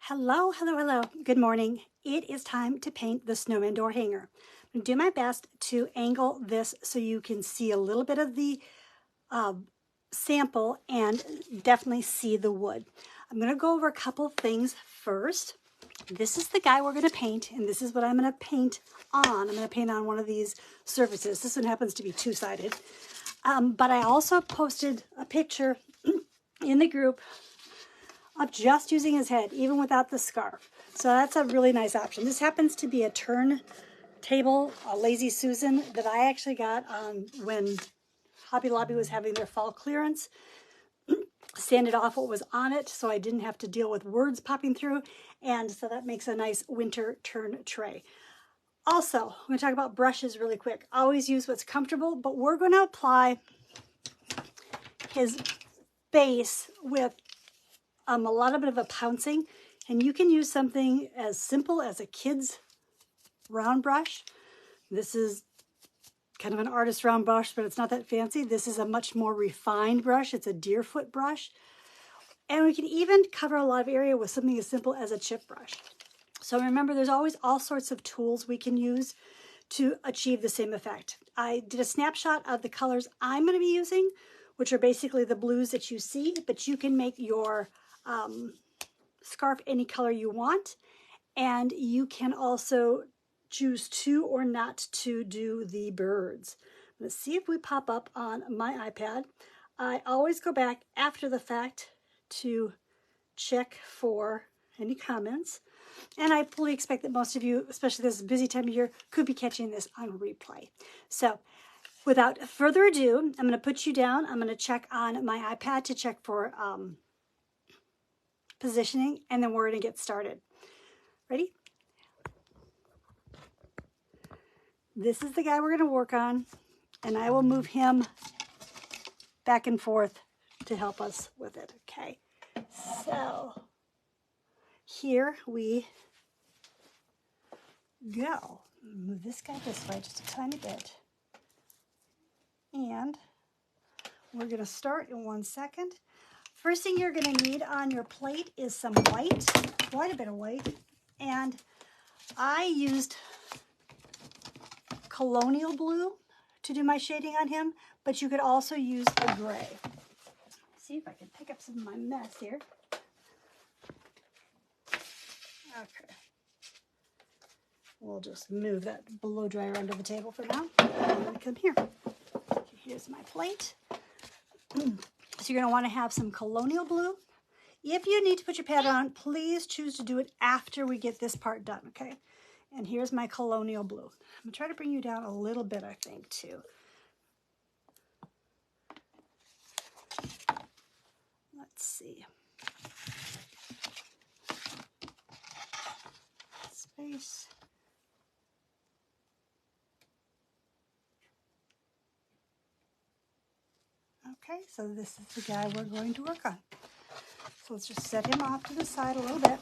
Hello, hello, hello. Good morning. It is time to paint the snowman door hanger. I'm going to do my best to angle this so you can see a little bit of the sample and definitely see the wood. I'm going to go over a couple of things first. This is the guy we're going to paint, and this is what I'm going to paint on. I'm going to paint on one of these surfaces. This one happens to be two-sided. But I also posted a picture in the group of just using his head, even without the scarf. So that's a really nice option. This happens to be a turntable, a Lazy Susan, that I actually got when Hobby Lobby was having their fall clearance. Sanded off what was on it so I didn't have to deal with words popping through, and so that makes a nice winter turn tray. Also, I'm going to talk about brushes really quick. Always use what's comfortable, but we're going to apply his base with a lot of a pouncing, and you can use something as simple as a kid's round brush. This is kind of an artist round brush, but it's not that fancy. This is a much more refined brush. It's a deerfoot brush. And we can even cover a lot of area with something as simple as a chip brush. So remember, there's always all sorts of tools we can use to achieve the same effect. I did a snapshot of the colors I'm going to be using, which are basically the blues that you see, but you can make your scarf any color you want, and you can also choose to or not to do the birds. Let's see if we pop up on my iPad. I always go back after the fact to check for any comments, and I fully expect that most of you, especially this busy time of year, could be catching this on replay. So without further ado, I'm going to put you down. I'm going to check on my iPad to check for positioning, and then we're going to get started. Ready? This is the guy we're going to work on, and I will move him back and forth to help us with it. Okay, so here we go. Move this guy this way just a tiny bit, and we're going to start in 1 second. First thing you're going to need on your plate is some white, quite a bit of white, and I used colonial blue to do my shading on him, but you could also use a gray. Let's see if I can pick up some of my mess here. Okay. We'll just move that blow dryer under the table for now. I'm going to come here. Here's my plate. So you're going to want to have some colonial blue. If you need to put your pad on, please choose to do it after we get this part done, okay? And here's my colonial blue. I'm going to try to bring you down a little bit, I think, too. Let's see. Space. Okay, so this is the guy we're going to work on. So let's just set him off to the side a little bit.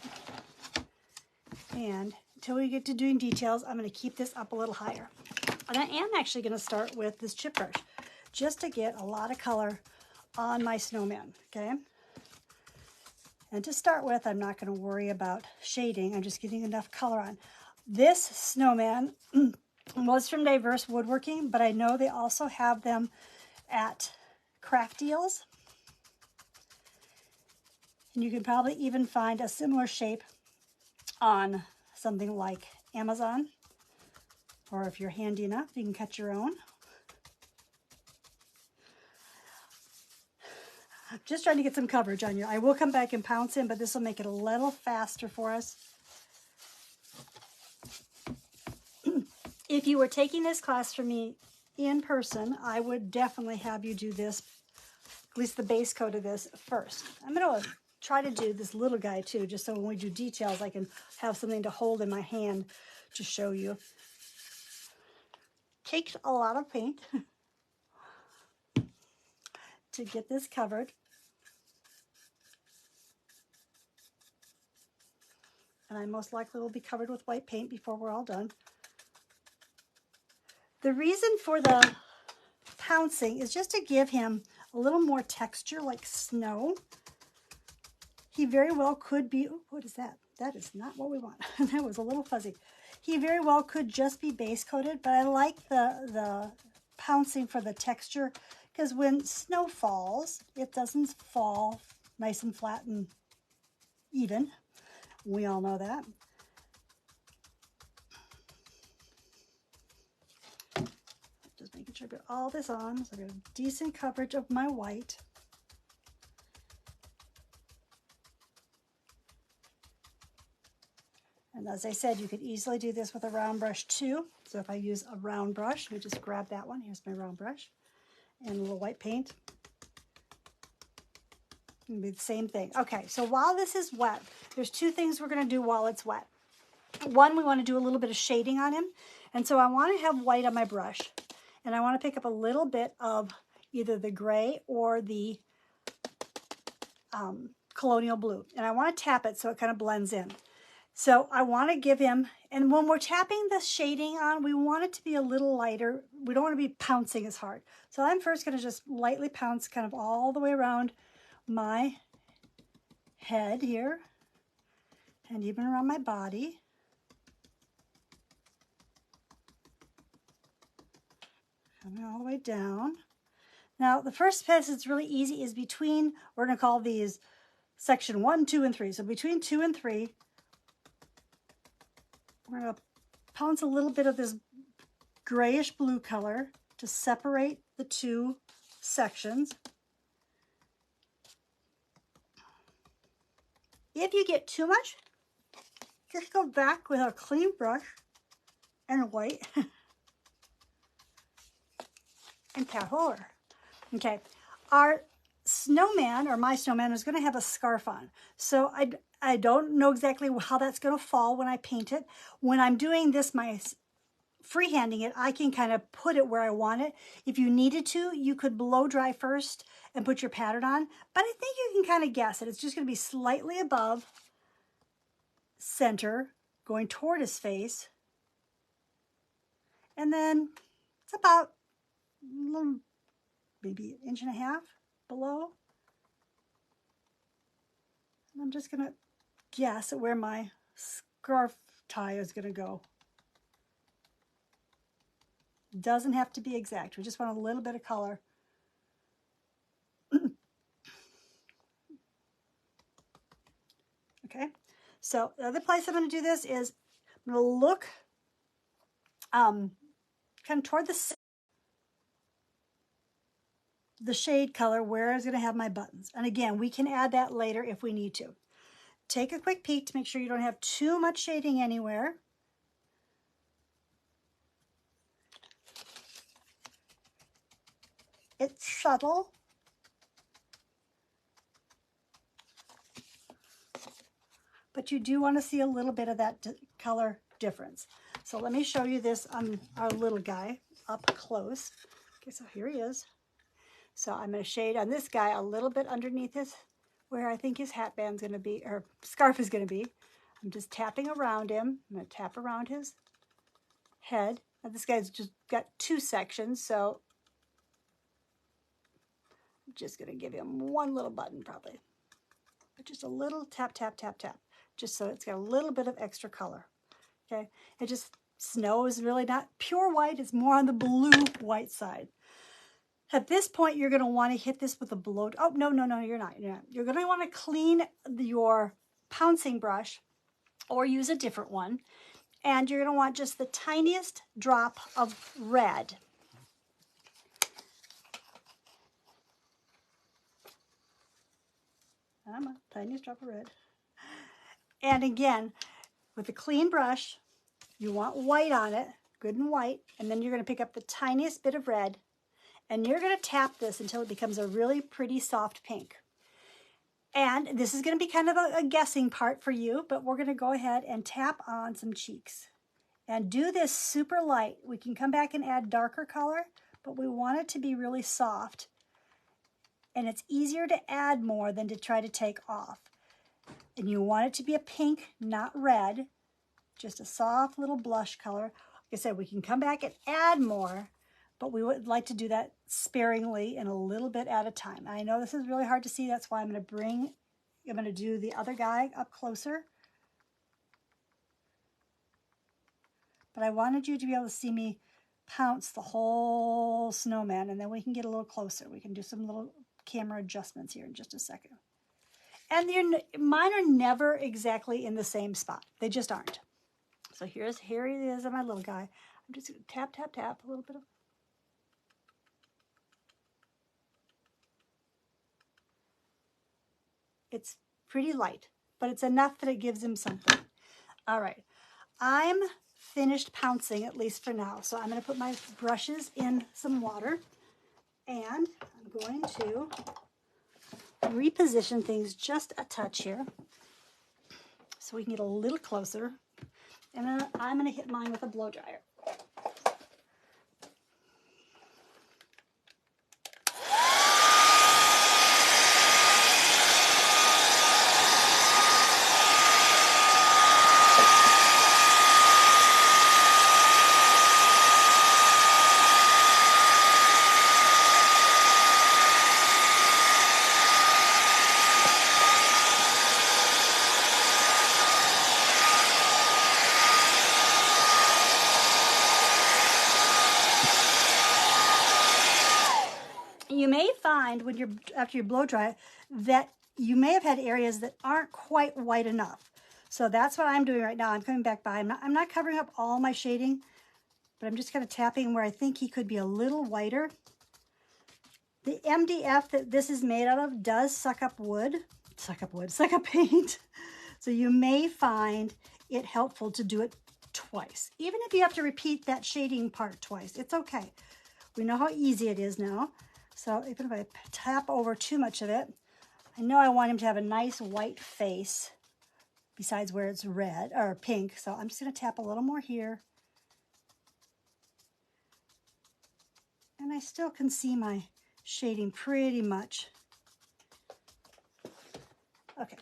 And until we get to doing details, I'm going to keep this up a little higher. And I am actually going to start with this chip brush just to get a lot of color on my snowman, okay? And to start with, I'm not going to worry about shading. I'm just getting enough color on. This snowman was from Diverse Woodworking, but I know they also have them at craft deals. And you can probably even find a similar shape on something like Amazon, or if you're handy enough, you can cut your own. I'm just trying to get some coverage on you. I will come back and pounce in, but this will make it a little faster for us. If you were taking this class from me in person, I would definitely have you do this, at least the base coat of this first. I'm going to try to do this little guy too, just so when we do details, I can have something to hold in my hand to show you. Takes a lot of paint to get this covered. And I most likely will be covered with white paint before we're all done. The reason for the pouncing is just to give him a little more texture like snow. He very well could be, oh, what is that? that is not what we want. That was a little fuzzy. He very well could just be base coated, but I like the pouncing for the texture, because when snow falls, it doesn't fall nice and flat and even. We all know that. Just making sure I put all this on so I get a decent coverage of my white. And as I said, you could easily do this with a round brush too. So if I use a round brush, let me just grab that one. Here's my round brush and a little white paint. It'll be the same thing. Okay, so while this is wet, there's two things we're going to do while it's wet. One, we want to do a little bit of shading on him. And so I want to have white on my brush. And I want to pick up a little bit of either the gray or the colonial blue. And I want to tap it so it kind of blends in. So I want to give him, and when we're tapping the shading on, we want it to be a little lighter. We don't want to be pouncing as hard. So I'm first going to just lightly pounce kind of all the way around my head here and even around my body. Coming all the way down. Now the first piece that's really easy is between, we're going to call these section 1, 2, and 3. So between 2 and 3, we're going to pounce a little bit of this grayish blue color to separate the two sections. If you get too much, just go back with a clean brush and a white and tap over. Okay, our snowman, or my snowman, is going to have a scarf on. So I don't know exactly how that's going to fall when I paint it. When I'm doing this, my freehanding it, I can kind of put it where I want it. If you needed to, you could blow dry first and put your pattern on. But I think you can kind of guess it. It's just going to be slightly above center, going toward his face. And then it's about maybe 1.5 inches below. And I'm just going to guess at where my scarf tie is going to go. Doesn't have to be exact. We just want a little bit of color. Okay, so the other place I'm going to do this is I'm going to look kind of toward the shade color where I was going to have my buttons. And again, we can add that later if we need to. Take a quick peek to make sure you don't have too much shading anywhere. It's subtle. But you do want to see a little bit of that color difference. So let me show you this on our little guy up close. Okay, so here he is. So I'm going to shade on this guy a little bit underneath his, where I think his hat band's going to be, or scarf is going to be. I'm just tapping around him. I'm going to tap around his head. Now this guy's just got 2 sections, so I'm just going to give him one little button probably. But just a little tap, tap, tap, tap, just so it's got a little bit of extra color. Okay, it just, snow is really not pure white, it's more on the blue white side. At this point, you're going to want to hit this with a blow. Oh, no, you're not. You're going to want to clean your pouncing brush or use a different one. And you're going to want just the tiniest drop of red. Tiniest drop of red. And again, with a clean brush, you want white on it, good and white. And then you're going to pick up the tiniest bit of red. And you're going to tap this until it becomes a really pretty soft pink. And this is going to be kind of a guessing part for you, but we're going to go ahead and tap on some cheeks. And do this super light. We can come back and add darker color, but we want it to be really soft. And it's easier to add more than to try to take off. And you want it to be a pink, not red. Just a soft little blush color. Like I said, we can come back and add more, but we would like to do that sparingly and a little bit at a time. I know this is really hard to see. That's why I'm going to do the other guy up closer. but I wanted you to be able to see me pounce the whole snowman, and then we can get a little closer. We can do some little camera adjustments here in just a second. And mine are never exactly in the same spot. They just aren't. So here he is, my little guy. I'm just going to tap, tap, tap a little bit of. It's pretty light, but it's enough that it gives him something. All right, I'm finished pouncing, at least for now. So I'm going to put my brushes in some water, and I'm going to reposition things just a touch here so we can get a little closer. And I'm going to hit mine with a blow dryer. You may find when after you blow dry that you may have had areas that aren't quite white enough. So that's what I'm doing right now. I'm coming back by. I'm not covering up all my shading, but I'm just kind of tapping where I think he could be a little whiter. The MDF that this is made out of does suck up paint. So you may find it helpful to do it twice. Even if you have to repeat that shading part twice, it's okay. We know how easy it is now. So even if I tap over too much of it, I know I want him to have a nice white face besides where it's red or pink. So I'm just going to tap a little more here. And I still can see my shading pretty much. Okay.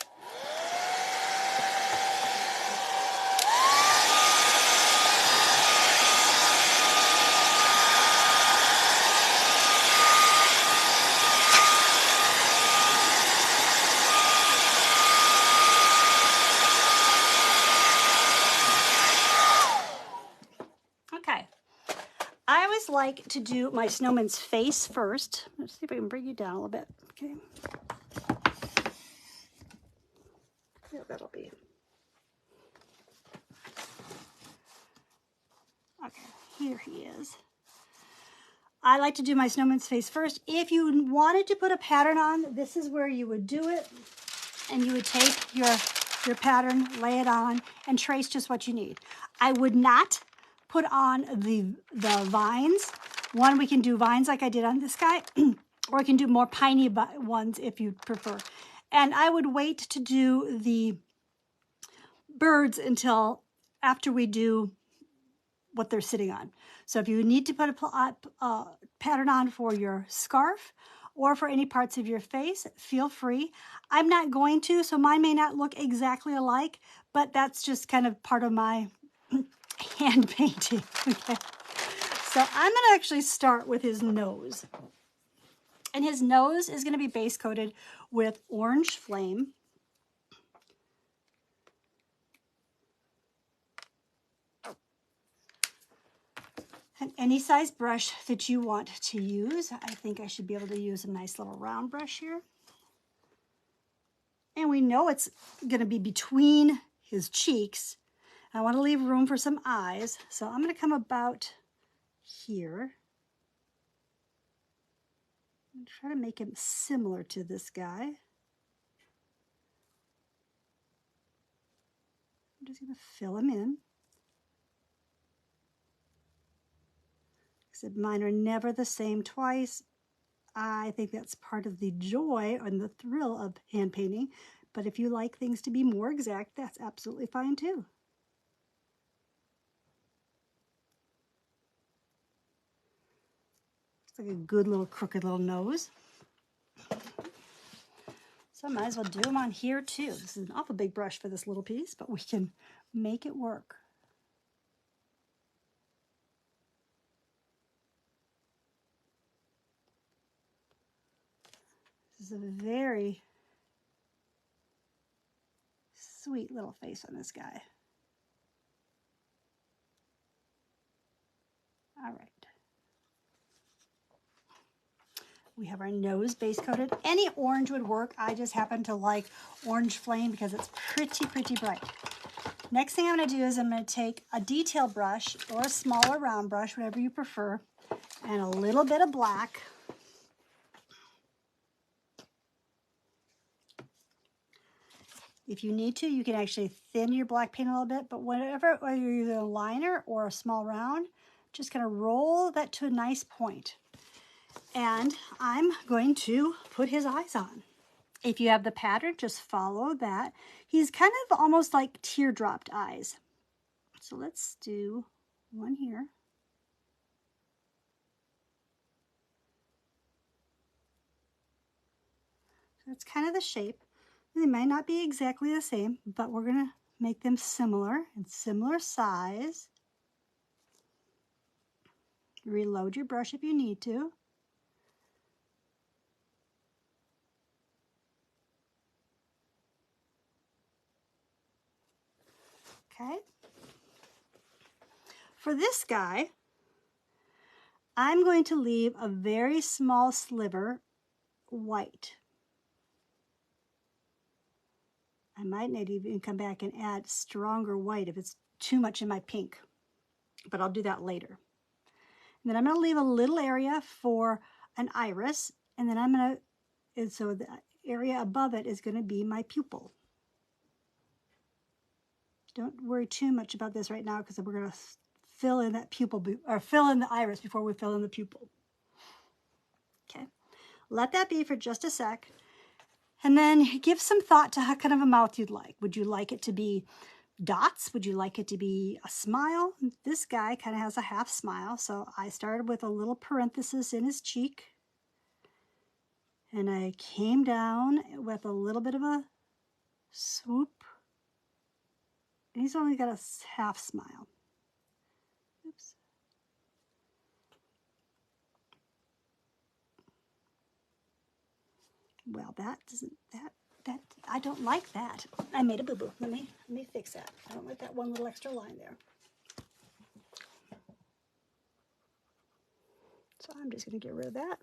Okay. I always like to do my snowman's face first. Let's see if I can bring you down a little bit. Okay. Yeah, that'll be. Okay, here he is. I like to do my snowman's face first. If you wanted to put a pattern on, this is where you would do it. And you would take your pattern, lay it on, and trace just what you need. I would not put on the vines. One, we can do vines like I did on this guy, or I can do more piney ones if you prefer. And I would wait to do the birds until after we do what they're sitting on. So if you need to put a pattern on for your scarf or for any parts of your face, feel free. I'm not going to, so mine may not look exactly alike, but that's just kind of part of my hand painting. Okay. So I'm going to actually start with his nose. And his nose is going to be base coated with Orange Flame. And any size brush that you want to use. I think I should be able to use a nice little round brush here. And we know it's going to be between his cheeks. I want to leave room for some eyes. So I'm going to come about here. And try to make him similar to this guy. I'm just going to fill him in. Except mine are never the same twice. I think that's part of the joy and the thrill of hand painting. But if you like things to be more exact, that's absolutely fine too. It's like a good little crooked little nose. So I might as well do them on here too. This is an awful big brush for this little piece, but we can make it work. This is a very sweet little face on this guy. We have our nose base coated. Any orange would work. I just happen to like Orange Flame because it's pretty bright. Next thing I'm going to do is I'm going to take a detail brush or a smaller round brush, whatever you prefer, and a little bit of black. If you need to, you can actually thin your black paint a little bit, but whether you're using a liner or a small round, just kind of roll that to a nice point. And I'm going to put his eyes on. If you have the pattern, just follow that. He's kind of almost like teardropped eyes. So let's do one here. So it's kind of the shape. They might not be exactly the same, but we're going to make them similar and similar size. Reload your brush if you need to. Okay. For this guy, I'm going to leave a very small sliver white. I might not even come back and add stronger white if it's too much in my pink, but I'll do that later. And then I'm going to leave a little area for an iris, and then I'm going to, and so the area above it is going to be my pupil. Don't worry too much about this right now because we're going to fill in that pupil, or fill in the iris before we fill in the pupil. Okay, let that be for just a sec. And then give some thought to how kind of a mouth you'd like. Would you like it to be dots? Would you like it to be a smile? This guy kind of has a half smile, so I started with a little parenthesis in his cheek. And I came down with a little bit of a swoop. And he's only got a half smile. Oops. Well, that doesn't, that, I don't like that. I made a boo-boo. Let me fix that. I don't like that one little extra line there. So I'm just going to get rid of that.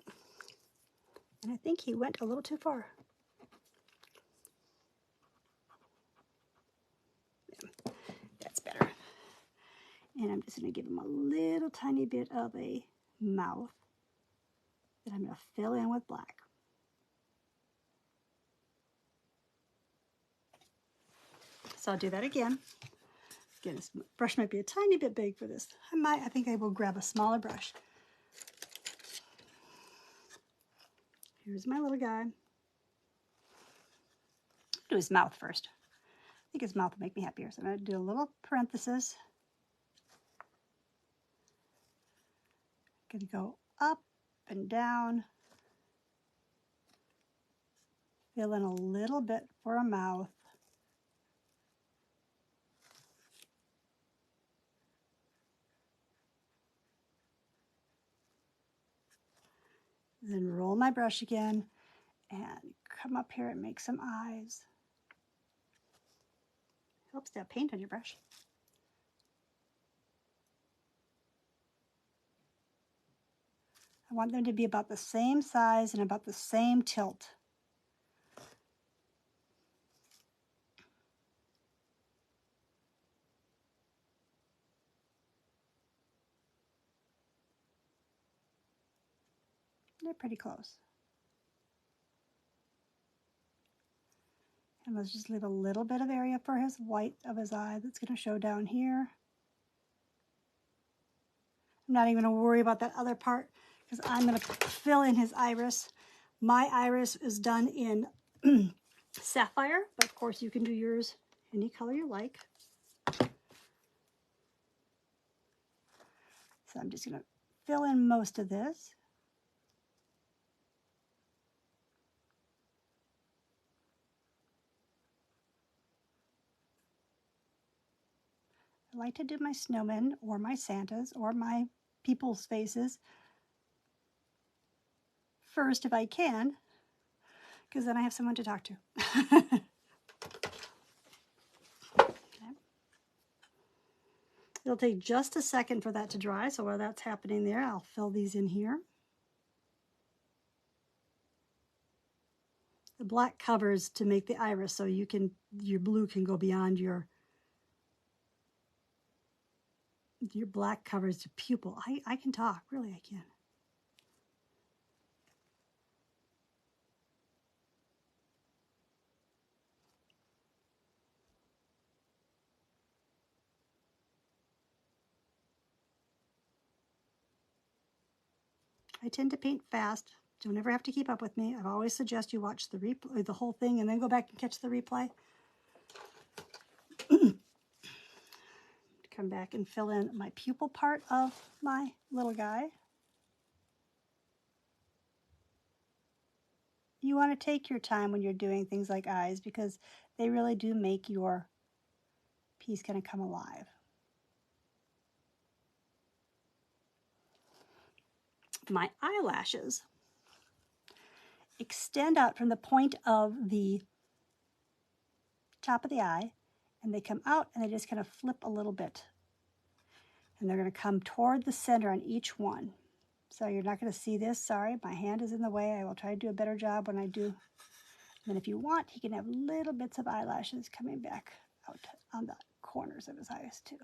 And I think he went a little too far. Yeah, that's better. And I'm just going to give him a little tiny bit of a mouth that I'm going to fill in with black. So I'll do that again. Again, this brush might be a tiny bit big for this. I think I will grab a smaller brush. Here's my little guy. I'll do his mouth first. I think his mouth will make me happier. So I'm going to do a little parenthesis. Going to go up and down. Fill in a little bit for a mouth. Then roll my brush again and come up here and make some eyes. Helps to have paint on your brush. I want them to be about the same size and about the same tilt. They're pretty close. And let's just leave a little bit of area for his white of his eye that's going to show down here. I'm not even going to worry about that other part because I'm going to fill in his iris. My iris is done in sapphire, but of course you can do yours any color you like. So I'm just going to fill in most of this. I like to do my snowmen or my Santas or my people's faces first if I can, because then I have someone to talk to. Okay. It'll take just a second for that to dry, so while that's happening there, I'll fill these in here. The black covers to make the iris, so your blue can go beyond your black covers the pupil. I can talk, really I can. I tend to paint fast. Don't ever have to keep up with me. I always suggest you watch the replay, the whole thing, and then go back and catch the replay. Come back and fill in my pupil part of my little guy. You want to take your time when you're doing things like eyes because they really do make your piece kind of come alive. My eyelashes extend out from the point of the top of the eye, and they come out and they just kind of flip a little bit. And they're going to come toward the center on each one. So you're not going to see this. Sorry, my hand is in the way. I will try to do a better job when I do. And then if you want, he can have little bits of eyelashes coming back out on the corners of his eyes too.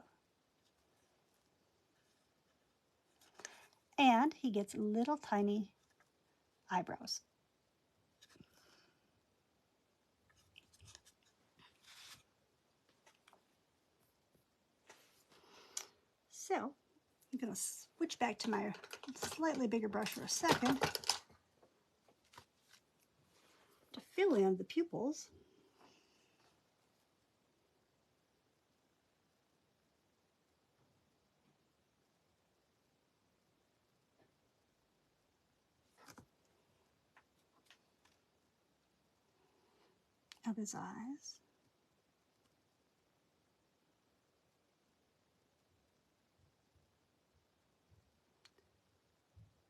And he gets little tiny eyebrows. So I'm going to switch back to my slightly bigger brush for a second to fill in the pupils. Of his eyes.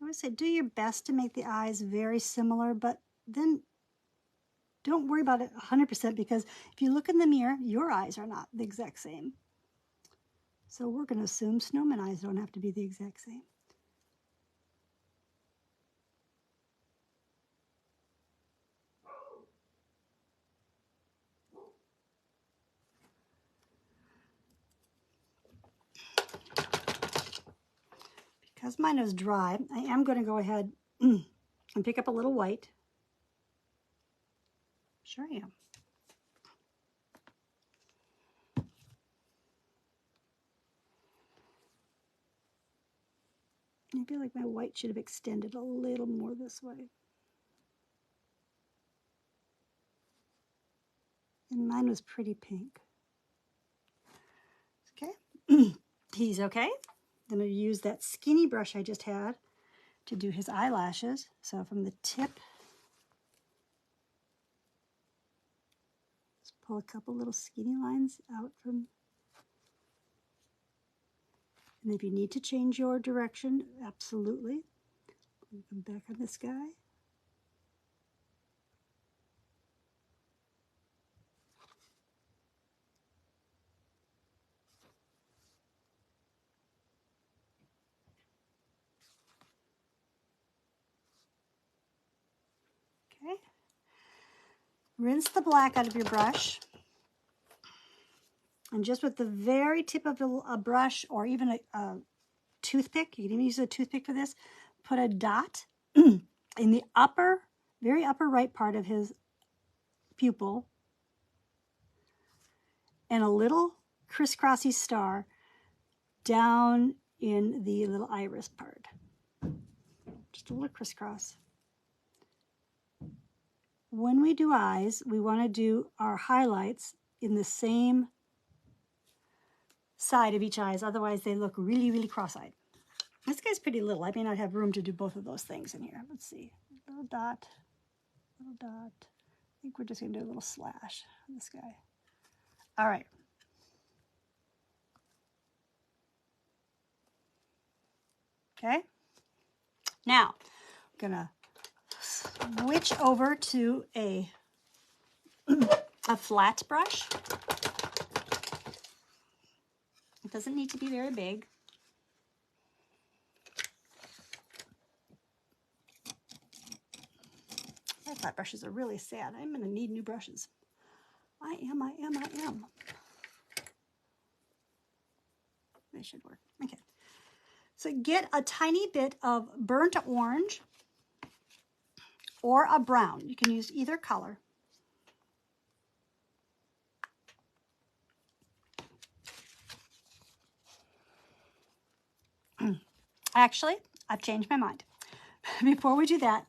I would say do your best to make the eyes very similar, but then don't worry about it 100% because if you look in the mirror, your eyes are not the exact same. So we're going to assume snowman eyes don't have to be the exact same. Because mine is dry, I am going to go ahead and pick up a little white. Sure I am. I feel like my white should have extended a little more this way. And mine was pretty pink. Okay. He's okay. I'm going to use that skinny brush I just had to do his eyelashes. So from the tip, just pull a couple little skinny lines out from. And if you need to change your direction, absolutely. Come back on this guy. Okay. Rinse the black out of your brush. And just with the very tip of a brush or even a toothpick, you can even use a toothpick for this, put a dot in the very upper right part of his pupil and a little crisscrossy star down in the little iris part. Just a little crisscross. When we do eyes, we want to do our highlights in the same side of each eyes, otherwise they look really, really cross-eyed. This guy's pretty little. I may not have room to do both of those things in here. Let's see. Little dot, little dot. I think we're just going to do a little slash on this guy. All right. Okay. Now, I'm going to switch over to a flat brush. It doesn't need to be very big. Flat brushes are really sad. I'm going to need new brushes. I am. They should work. Okay. So get a tiny bit of burnt orange or a brown. You can use either color. Actually, I've changed my mind. Before we do that,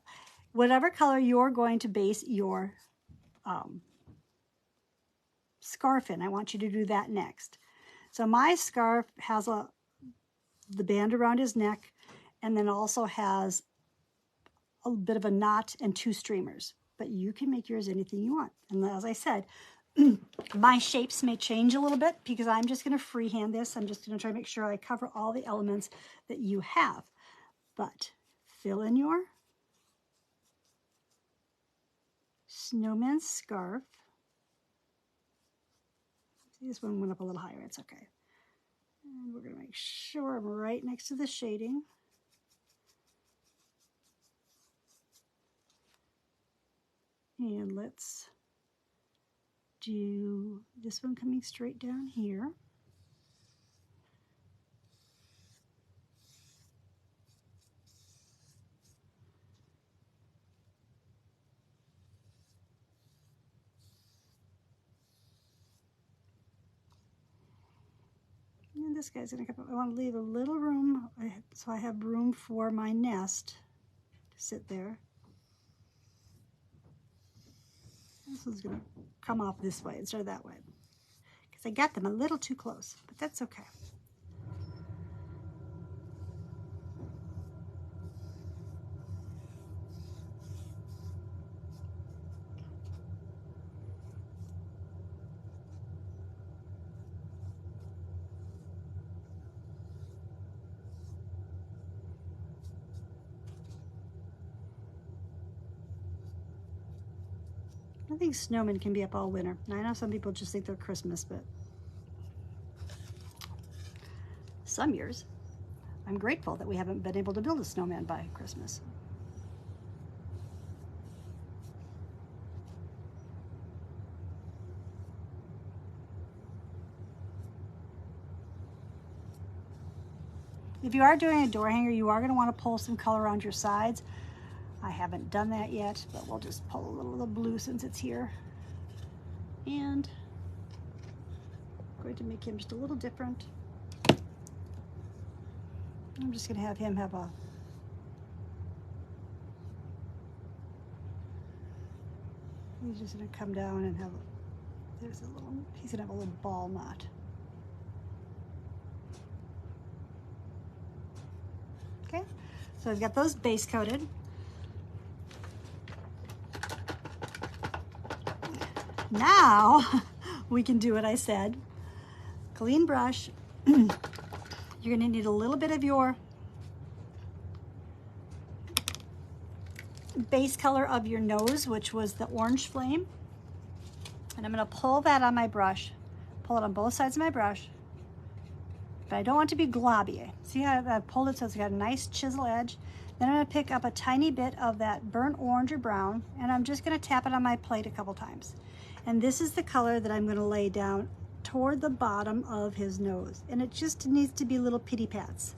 whatever color you're going to base your scarf in, I want you to do that next. So my scarf has the band around his neck, and then also has a bit of a knot and 2 streamers. But you can make yours anything you want. And as I said, my shapes may change a little bit because I'm just going to freehand this. I'm just going to try to make sure I cover all the elements that you have. But fill in your snowman scarf. See, this one went up a little higher. It's okay. And we're going to make sure I'm right next to the shading. And let's do this one coming straight down here. And this guy's going to come up. I want to leave a little room so I have room for my nest to sit there. This one's going to come off this way instead of that way because I got them a little too close, but that's okay. I think snowmen can be up all winter. I know some people just think they're Christmas, but some years I'm grateful that we haven't been able to build a snowman by Christmas. If you are doing a door hanger, you are going to want to pull some color around your sides. I haven't done that yet, but we'll just pull a little of the blue since it's here. And I'm going to make him just a little different. I'm just going to have him have a he's just going to come down and have he's going to have a little ball knot. Okay, so I've got those base coated. Now we can do what I said. Clean brush. You're going to need a little bit of your base color of your nose, which was the orange flame. And I'm going to pull that on my brush. Pull it on both sides of my brush. But I don't want it to be globby. See how I pulled it so it's got a nice chisel edge? Then I'm going to pick up a tiny bit of that burnt orange or brown, and I'm just going to tap it on my plate a couple times. And this is the color that I'm going to lay down toward the bottom of his nose. And it just needs to be little pitty pats.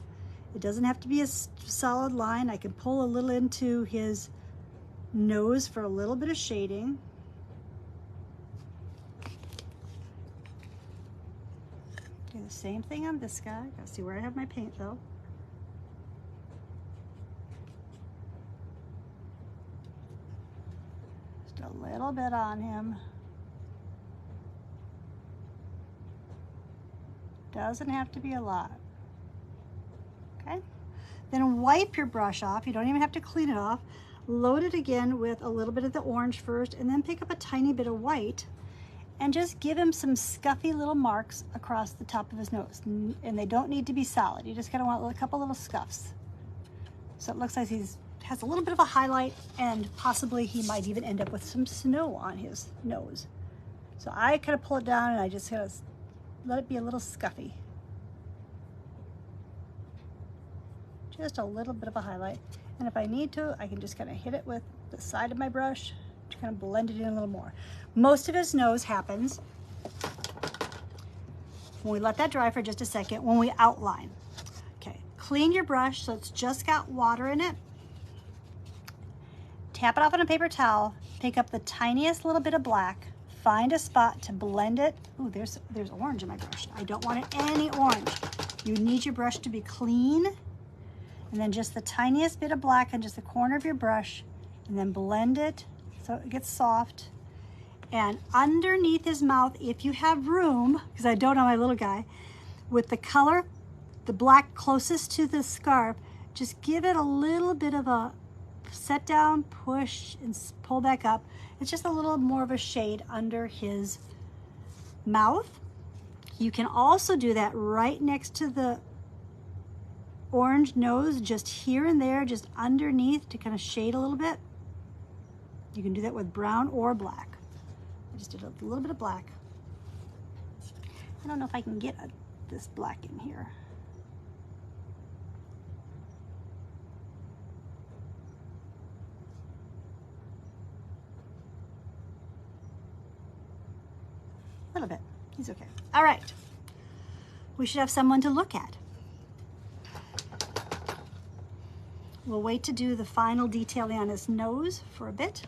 It doesn't have to be a solid line. I can pull a little into his nose for a little bit of shading. Do the same thing on this guy. Gotta see where I have my paint though. Just a little bit on him. Doesn't have to be a lot. Okay? Then wipe your brush off. You don't even have to clean it off. Load it again with a little bit of the orange first, and then pick up a tiny bit of white and just give him some scuffy little marks across the top of his nose. And they don't need to be solid. You just kind of want a couple little scuffs. So it looks like he has a little bit of a highlight, and possibly he might even end up with some snow on his nose. So I kind of pull it down and I just kind of let it be a little scuffy. Just a little bit of a highlight. And if I need to, I can just kind of hit it with the side of my brush to kind of blend it in a little more. Most of his nose happens when we let that dry for just a second, when we outline. Okay, clean your brush so it's just got water in it. Tap it off on a paper towel, pick up the tiniest little bit of black, find a spot to blend it. Ooh, there's orange in my brush. I don't want any orange. You need your brush to be clean, and then just the tiniest bit of black on just the corner of your brush, and then blend it so it gets soft. And underneath his mouth, if you have room, because I don't on my little guy, with the color, the black closest to the scarf, just give it a little bit of a set down, push, and pull back up. It's just a little more of a shade under his mouth. You can also do that right next to the orange nose, just here and there, just underneath to kind of shade a little bit. You can do that with brown or black. I just did a little bit of black. I don't know if I can get this black in here. A little bit. He's okay. All right. We should have someone to look at. We'll wait to do the final detailing on his nose for a bit.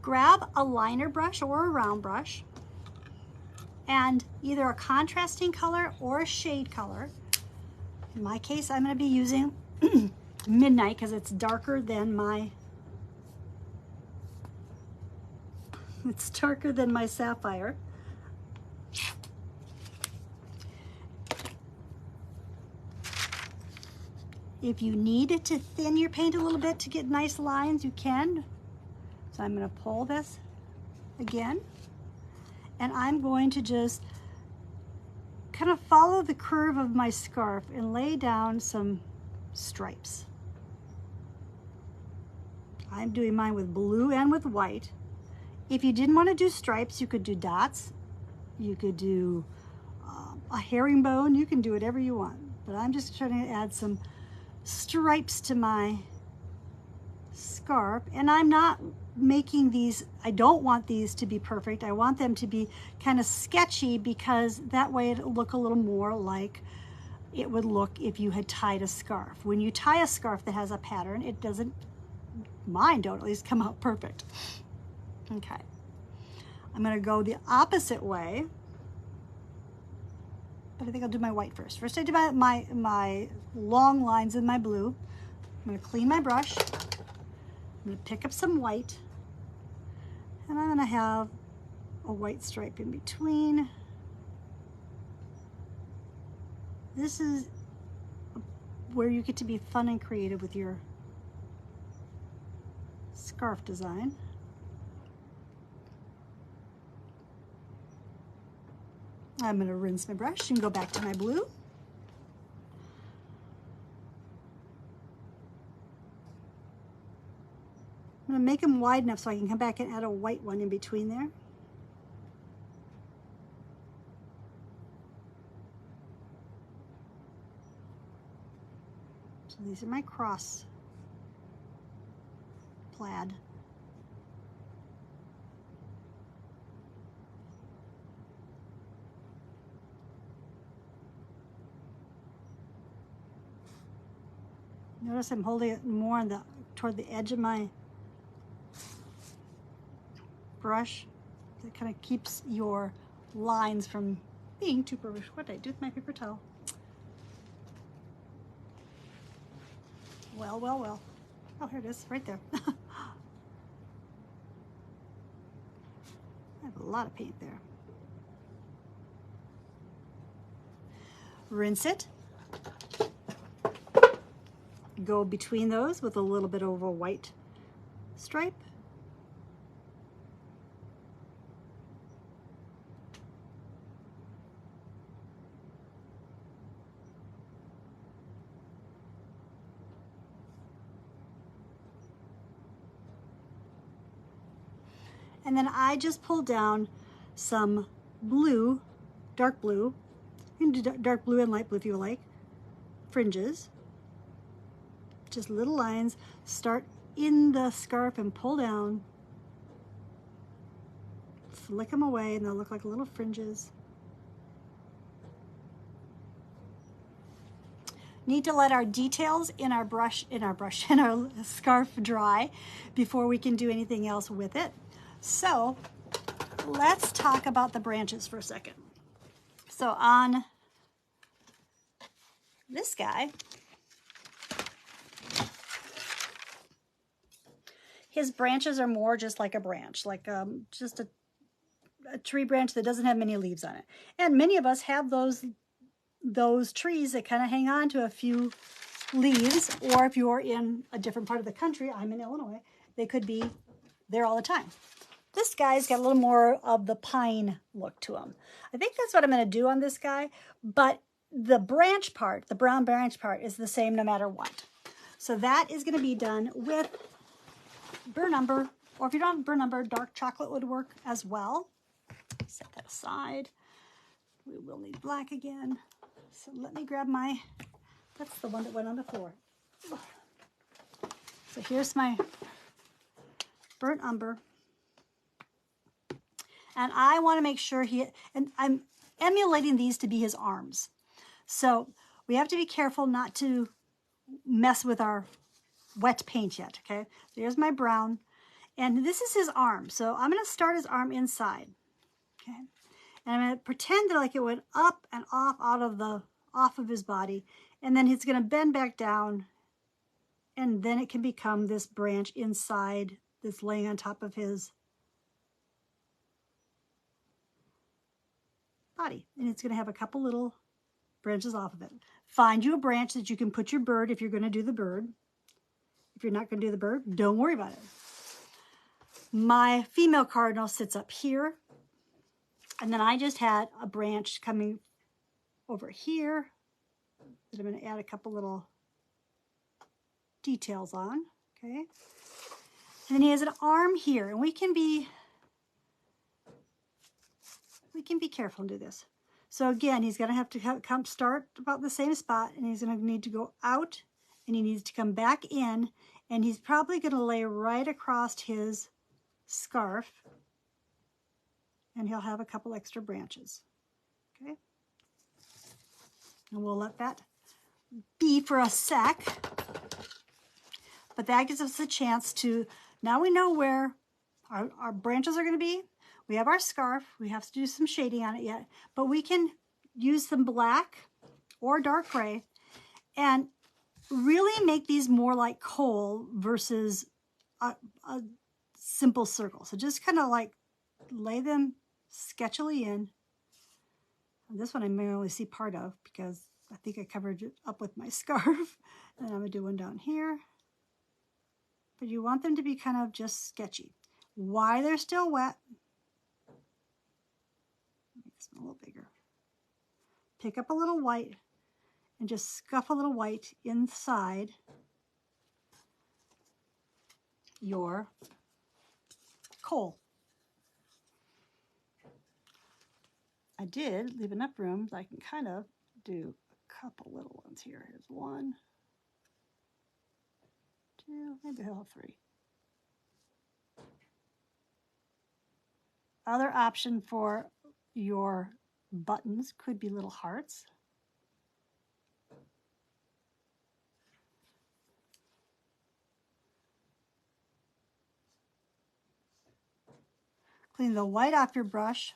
Grab a liner brush or a round brush and either a contrasting color or a shade color. In my case, I'm going to be using Midnight because it's darker than my sapphire. If you need to thin your paint a little bit to get nice lines, you can. So I'm going to pull this again, and I'm going to just kind of follow the curve of my scarf and lay down some stripes. I'm doing mine with blue and with white. If you didn't want to do stripes, you could do dots. You could do a herringbone. You can do whatever you want. But I'm just trying to add some stripes to my scarf. And I'm not making these, I don't want these to be perfect. I want them to be kind of sketchy because that way it'll look a little more like it would look if you had tied a scarf. When you tie a scarf that has a pattern, it doesn't, mine don't at least come out perfect. Okay, I'm going to go the opposite way, but I think I'll do my white first. First I do my long lines in my blue. I'm going to clean my brush. I'm going to pick up some white, and I'm going to have a white stripe in between. This is where you get to be fun and creative with your scarf design. I'm going to rinse my brush and go back to my blue. I'm going to make them wide enough so I can come back and add a white one in between there. So these are my cross plaid. Notice I'm holding it more on toward the edge of my brush. That kind of keeps your lines from being too perfect. What did I do with my paper towel? Well, well, well. Oh, here it is, right there. I have a lot of paint there. Rinse it. Go between those with a little bit of a white stripe. And then I just pulled down some blue, dark blue. You can do dark blue and light blue if you like. Fringes. Just little lines. Start in the scarf and pull down. Flick them away and they'll look like little fringes. Need to let our details in our scarf dry before we can do anything else with it. So let's talk about the branches for a second. So on this guy, his branches are more just like a branch, like just a tree branch that doesn't have many leaves on it. And many of us have those trees that kind of hang on to a few leaves, or if you're in a different part of the country, I'm in Illinois, they could be there all the time. This guy's got a little more of the pine look to him. I think that's what I'm going to do on this guy, but the branch part, the brown branch part, is the same no matter what. So that is going to be done with burnt umber, or if you don't have burnt umber, dark chocolate would work as well. Set that aside. We will need black again. So let me grab my, that's the one that went on the floor. So here's my burnt umber. And I want to make sure and I'm emulating these to be his arms. So we have to be careful not to mess with our wet paint yet, okay? So here's my brown. And this is his arm. So I'm going to start his arm inside, okay? And I'm going to pretend that like it went up and off off of his body. And then he's going to bend back down. And then it can become this branch inside that's laying on top of his body. And it's going to have a couple little branches off of it. Find you a branch that you can put your bird if you're going to do the bird. If you're not going to do the bird, don't worry about it. My female cardinal sits up here. And then I just had a branch coming over here that I'm going to add a couple little details on, okay? And then he has an arm here, and we can be careful and do this. So again, he's going to have to start about the same spot, and he's going to need to go out, and he needs to come back in, and he's probably going to lay right across his scarf, and he'll have a couple extra branches, okay? And we'll let that be for a sec. But that gives us a chance to, now we know where our branches are going to be. We have our scarf. We have to do some shading on it yet. But we can use some black or dark gray and really make these more like coal versus a simple circle. So just kind of like lay them sketchily in. And this one I may only see part of because I think I covered it up with my scarf. And I'm going to do one down here. But you want them to be kind of just sketchy. Why they're still wet, make this one a little bigger. Pick up a little white and just scuff a little white inside your coal. I did leave enough room so I can kind of do a couple little ones here. Here's one, two, maybe I'll have three. Other option for your buttons could be little hearts. Clean the white off your brush,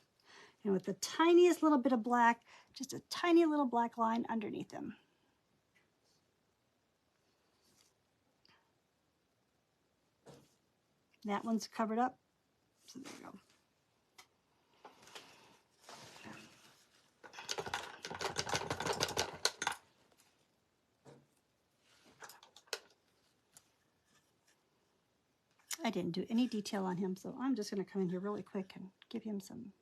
and with the tiniest little bit of black, just a tiny little black line underneath them. That one's covered up, so there you go. I didn't do any detail on him, so I'm just going to come in here really quick and give him some.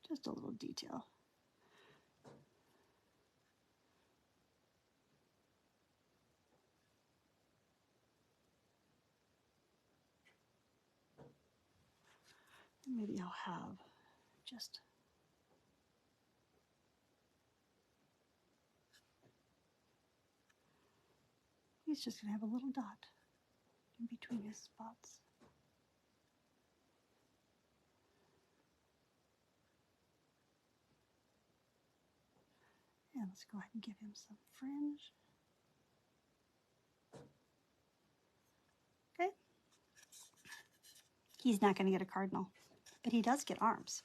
Just a little detail. Maybe I'll have just, he's just going to have a little dot in between his spots. And let's go ahead and give him some fringe. Okay. He's not going to get a cardinal, but he does get arms.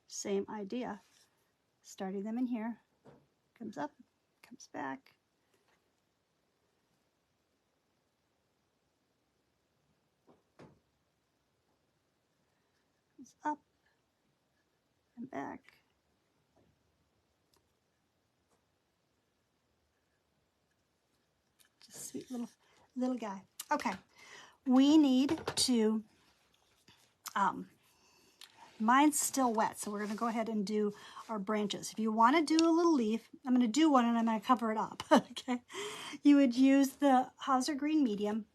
Same idea. Starting them in here. Comes up, comes back. Comes up and back. Just sweet little guy. Okay. We need to, mine's still wet, so we're going to go ahead and do our branches. If you want to do a little leaf, I'm going to do one and I'm going to cover it up. Okay. You would use the Hauser Green Medium.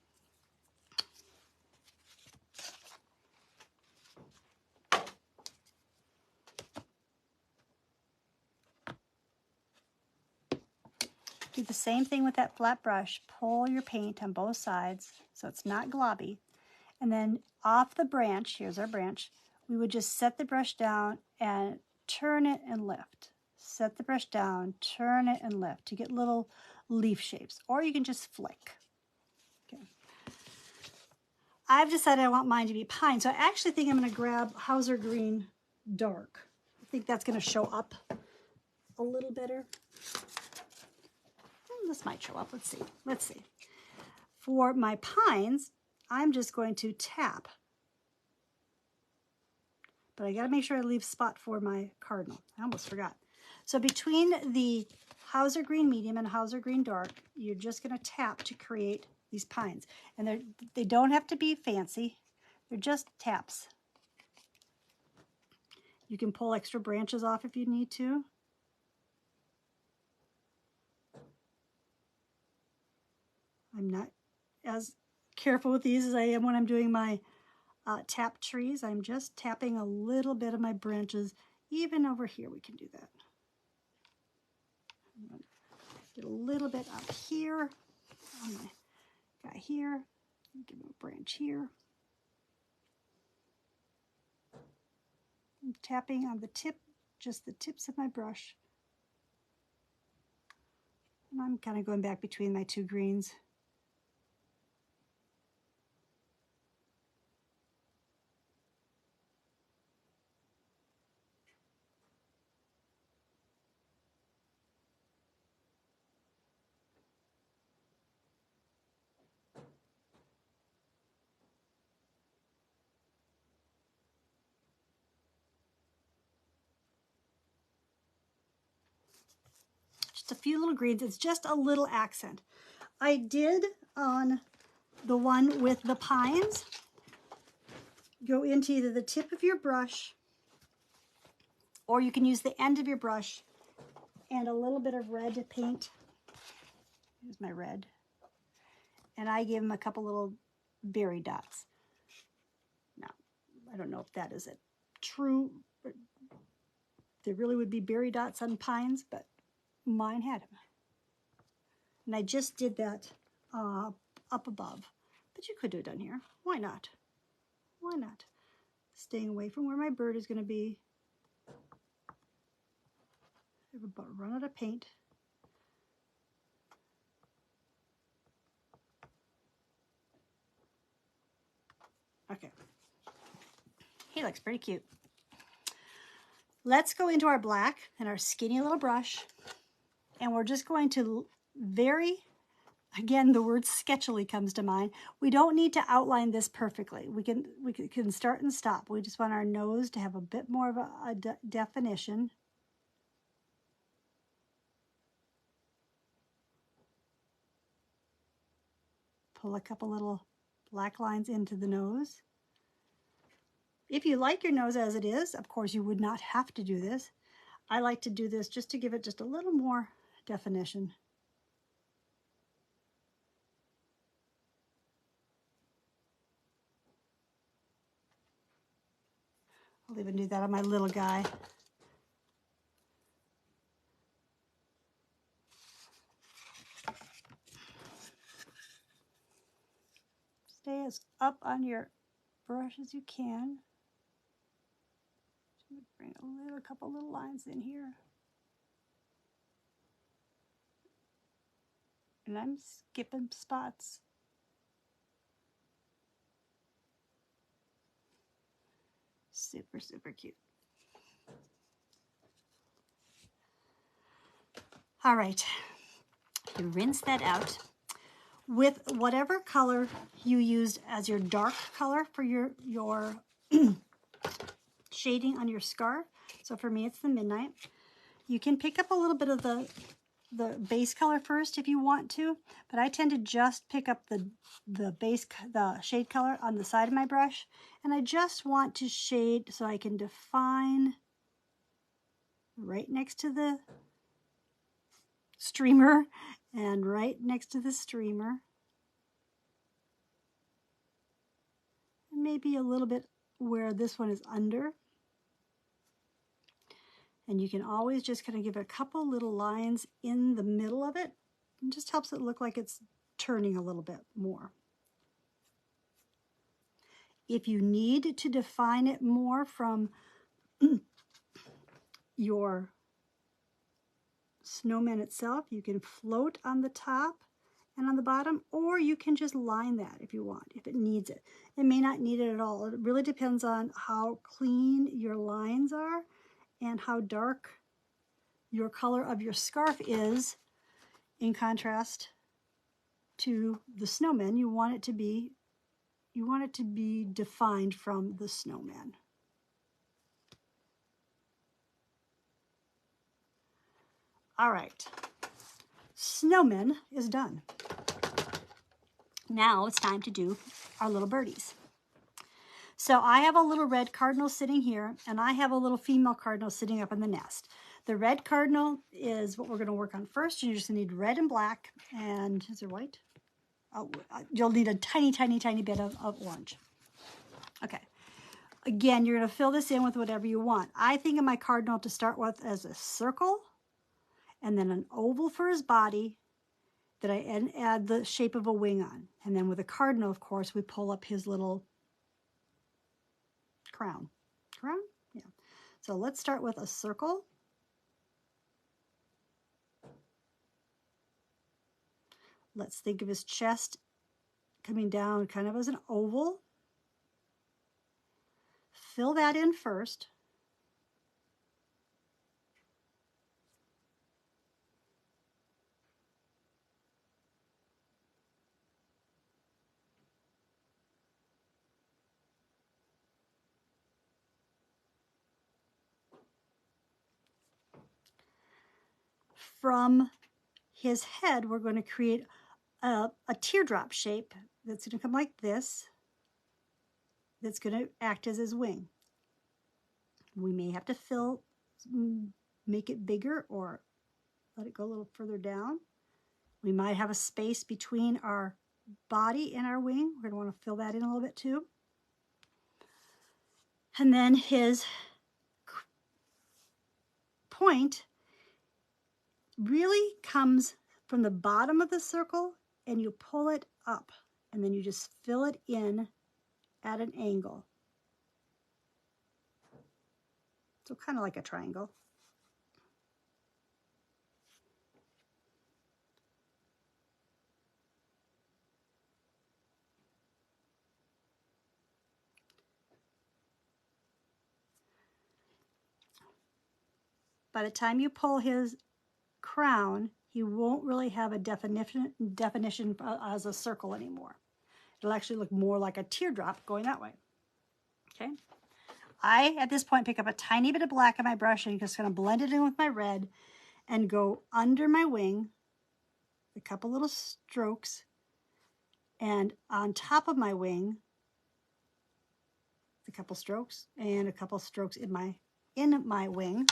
Do the same thing with that flat brush. Pull your paint on both sides so it's not globby. And then off the branch, here's our branch, we would just set the brush down and turn it and lift. Set the brush down, turn it and lift to get little leaf shapes. Or you can just flick. Okay. I've decided I want mine to be pine, so I actually think I'm going to grab Hauser Green Dark. I think that's going to show up a little better. This might show up. Let's see. Let's see. For my pines, I'm just going to tap. But I got to make sure I leave spot for my cardinal. I almost forgot. So between the Hauser Green Medium and Hauser Green Dark, you're just going to tap to create these pines. And they don't have to be fancy. They're just taps. You can pull extra branches off if you need to. I'm not as careful with these as I am when I'm doing my tap trees. I'm just tapping a little bit of my branches. Even over here we can do that. Get a little bit up here on my guy here. Give him a branch here. I'm tapping on the tip, just the tips of my brush. And I'm kind of going back between my two greens. Just a few little greens. It's just a little accent. I did on the one with the pines, go into either the tip of your brush or you can use the end of your brush and a little bit of red paint. Here's my red. And I gave them a couple little berry dots. Now, I don't know if that is a true, there really would be berry dots on pines, but mine had them. And I just did that up above. But you could do it down here. Why not? Why not? Staying away from where my bird is going to be. I've about run out of paint. Okay. He looks pretty cute. Let's go into our black and our skinny little brush. And we're just going to again, the word sketchily comes to mind. We don't need to outline this perfectly. We can start and stop. We just want our nose to have a bit more of a definition. Pull a couple little black lines into the nose. If you like your nose as it is, of course you would not have to do this. I like to do this just to give it just a little more definition. even do that on my little guy. Stay as up on your brush as you can. Bring a couple little lines in here. And I'm skipping spots. Super, super cute. All right, you rinse that out with whatever color you used as your dark color for your shading on your scarf. So for me, it's the Midnight. You can pick up a little bit of the base color first if you want to, but I tend to just pick up the shade color on the side of my brush, and I just want to shade so I can define right next to the streamer and right next to the streamer, and maybe a little bit where this one is under. And you can always just kind of give a couple little lines in the middle of it. It just helps it look like it's turning a little bit more. If you need to define it more from your snowman itself, you can float on the top and on the bottom, or you can just line that if you want, if it needs it. It may not need it at all. It really depends on how clean your lines are and how dark your color of your scarf is in contrast to the snowman. You want it to be defined from the snowman. All right, snowman is done. Now it's time to do our little birdies. So I have a little red cardinal sitting here, and I have a little female cardinal sitting up in the nest. The red cardinal is what we're going to work on first. You're just going to need red and black, and is there white? Oh, you'll need a tiny, tiny, tiny bit of orange. Okay. Again, you're going to fill this in with whatever you want. I think of my cardinal to start with as a circle, and then an oval for his body that I add the shape of a wing on. And then with a cardinal, of course, we pull up his little crown. Crown? Yeah. So let's start with a circle. Let's think of his chest coming down kind of as an oval. Fill that in first. From his head, we're going to create a teardrop shape that's going to come like this. That's going to act as his wing. We may have to make it bigger or let it go a little further down. We might have a space between our body and our wing. We're going to want to fill that in a little bit too. And then his point really comes from the bottom of the circle, and you pull it up, and then you just fill it in at an angle. So kind of like a triangle. By the time you pull his crown, he won't really have a definition as a circle anymore. It'll actually look more like a teardrop going that way. Okay. I, at this point, pick up a tiny bit of black on my brush and just going to blend it in with my red and go under my wing, a couple little strokes, and on top of my wing, a couple strokes, and a couple strokes in my wing.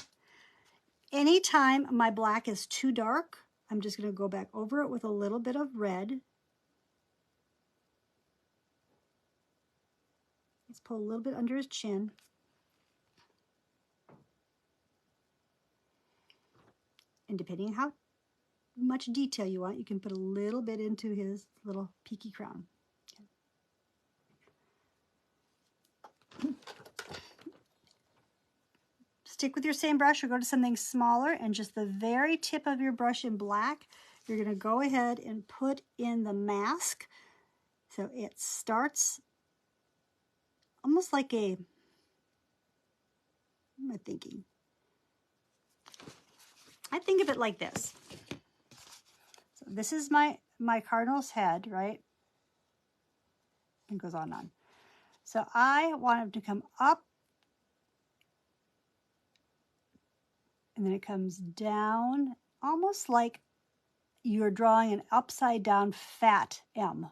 Anytime my black is too dark, I'm just going to go back over it with a little bit of red. Let's pull a little bit under his chin. And depending on how much detail you want, you can put a little bit into his little peaky crown. Okay. Stick with your same brush or go to something smaller, and just the very tip of your brush in black, you're going to go ahead and put in the mask. So it starts almost like a, what am I thinking? I think of it like this. So this is my cardinal's head, right? And goes on and on. So I want him to come up, and then it comes down, almost like you're drawing an upside down fat M.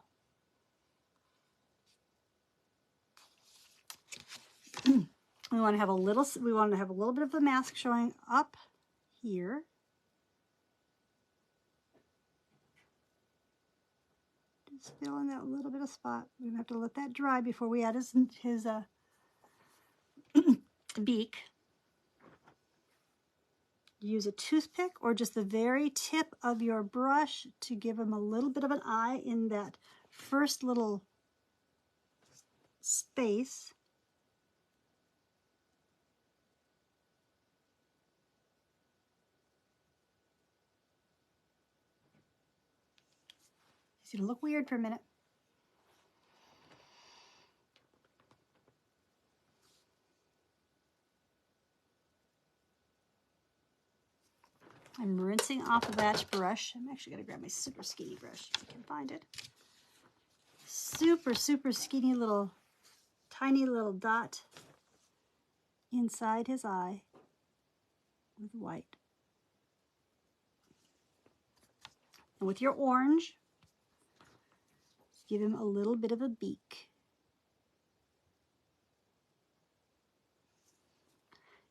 We want to have a little bit of the mask showing up here. Just fill in that little bit of spot. We're gonna have to let that dry before we add his beak. Use a toothpick or just the very tip of your brush to give him a little bit of an eye in that first little space. He's gonna look weird for a minute. I'm rinsing off of that brush. I'm actually going to grab my super skinny brush if I can find it. Super, super skinny little, tiny little dot inside his eye with white. And with your orange, give him a little bit of a beak.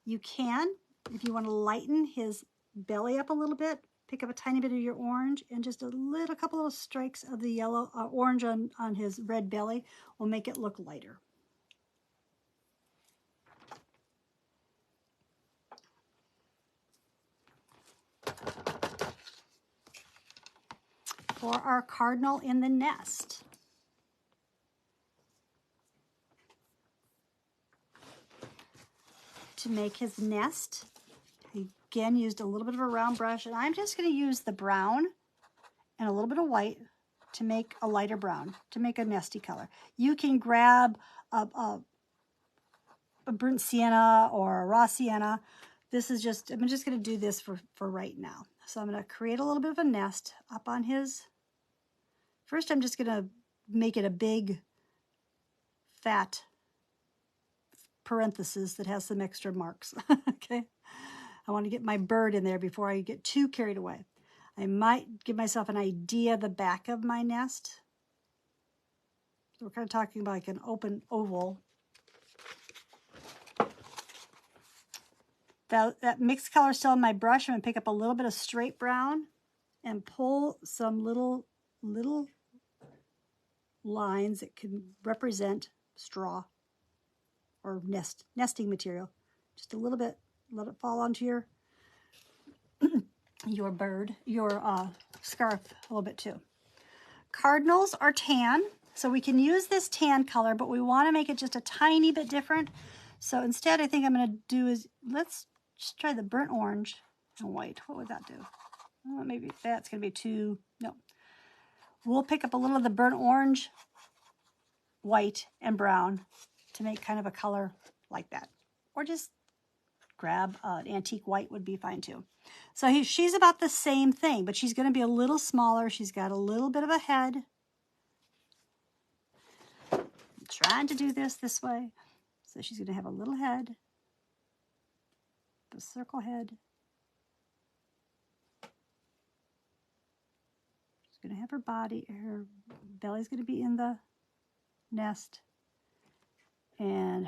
You can, if you want to lighten his belly up a little bit, pick up a tiny bit of your orange and just a couple little strikes of the yellow, orange on his red belly will make it look lighter. For our cardinal in the nest, to make his nest, I again used a little bit of a round brush, and I'm just going to use the brown and a little bit of white to make a lighter brown, to make a nesty color. You can grab a burnt sienna or a raw sienna. This is just, I'm just going to do this for right now. So I'm going to create a little bit of a nest up on his, first I'm just going to make it a big fat parenthesis that has some extra marks. Okay, I want to get my bird in there before I get too carried away. I might give myself an idea of the back of my nest. So we're kind of talking about like an open oval. That mixed color still in my brush. I'm going to pick up a little bit of straight brown and pull some little lines that can represent straw or nesting material. Just a little bit, let it fall onto your your scarf a little bit too. Cardinals are tan, so we can use this tan color, but we want to make it just a tiny bit different. So instead, I think I'm going to do is, let's just try the burnt orange and white. What would that do? Well, maybe that's going to be too, no. We'll pick up a little of the burnt orange, white, and brown to make kind of a color like that. Or just grab an antique white would be fine too. So she's about the same thing, but she's going to be a little smaller. She's got a little bit of a head. I'm trying to do this way. So she's going to have a little head, a circle head. She's going to have her body, her belly's going to be in the nest, and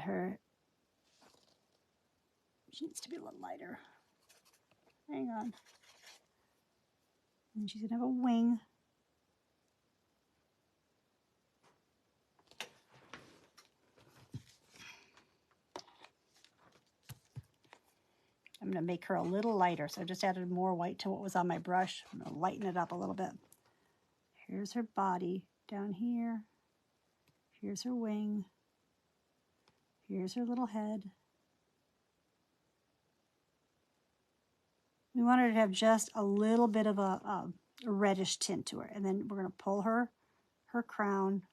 she needs to be a little lighter. Hang on. And she's going to have a wing. I'm going to make her a little lighter. So I just added more white to what was on my brush. I'm going to lighten it up a little bit. Here's her body down here. Here's her wing. Here's her little head. We want her to have just a little bit of a reddish tint to her. And then we're going to pull her crown.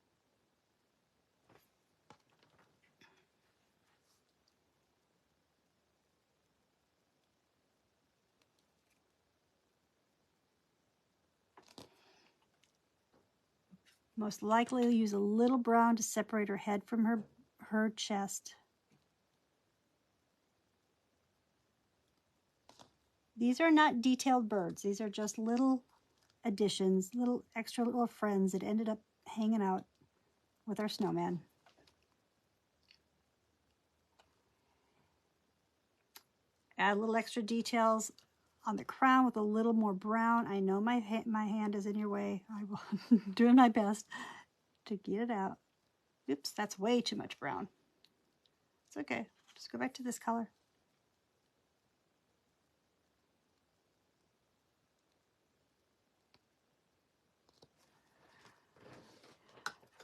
Most likely use a little brown to separate her head from her chest. These are not detailed birds. These are just little additions, little extra little friends that ended up hanging out with our snowman. Add a little extra details on the crown with a little more brown. I know my hand is in your way. I will doing my best to get it out. Oops, that's way too much brown. It's okay. Just go back to this color.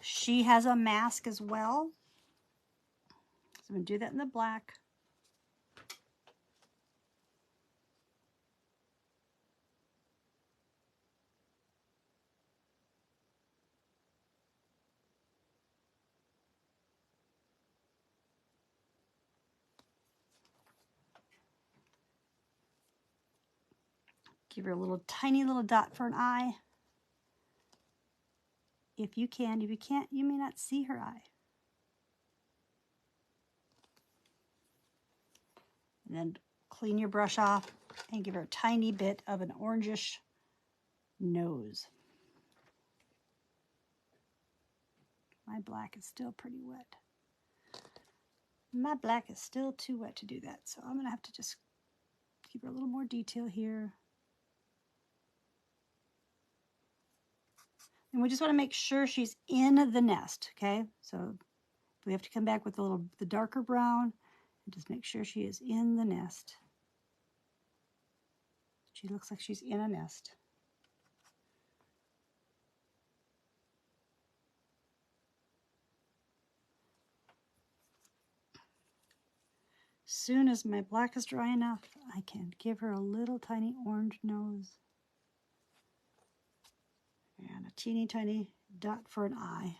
She has a mask as well. So I'm going to do that in the black. Give her a little tiny little dot for an eye. If you can. If you can't, you may not see her eye. And then clean your brush off and give her a tiny bit of an orangish nose. My black is still pretty wet. My black is still too wet to do that, so I'm going to have to just give her a little more detail here. And we just want to make sure she's in the nest, okay? So we have to come back with the darker brown and just make sure she is in the nest. She looks like she's in a nest. Soon as my black is dry enough, I can give her a little tiny orange nose. And a teeny tiny dot for an eye.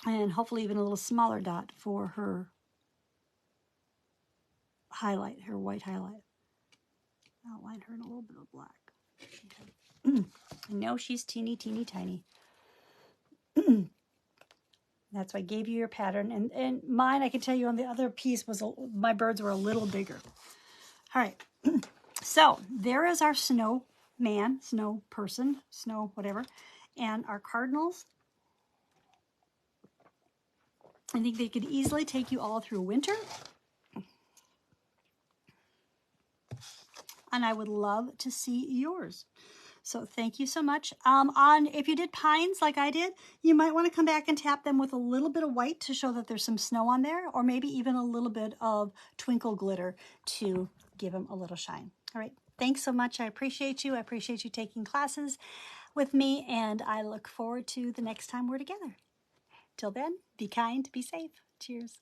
And hopefully even a little smaller dot for her highlight, her white highlight. Outline her in a little bit of black. Okay. I know she's teeny, teeny, tiny. That's why I gave you your pattern. And mine, I can tell you on the other piece, my birds were a little bigger. All right. So there is our snowman, snow person, snow whatever. And our cardinals. I think they could easily take you all through winter. And I would love to see yours. So thank you so much. If you did pines like I did, you might want to come back and tap them with a little bit of white to show that there's some snow on there, or maybe even a little bit of twinkle glitter to give them a little shine. All right. Thanks so much. I appreciate you. I appreciate you taking classes with me, and I look forward to the next time we're together. Till then, be kind, be safe. Cheers.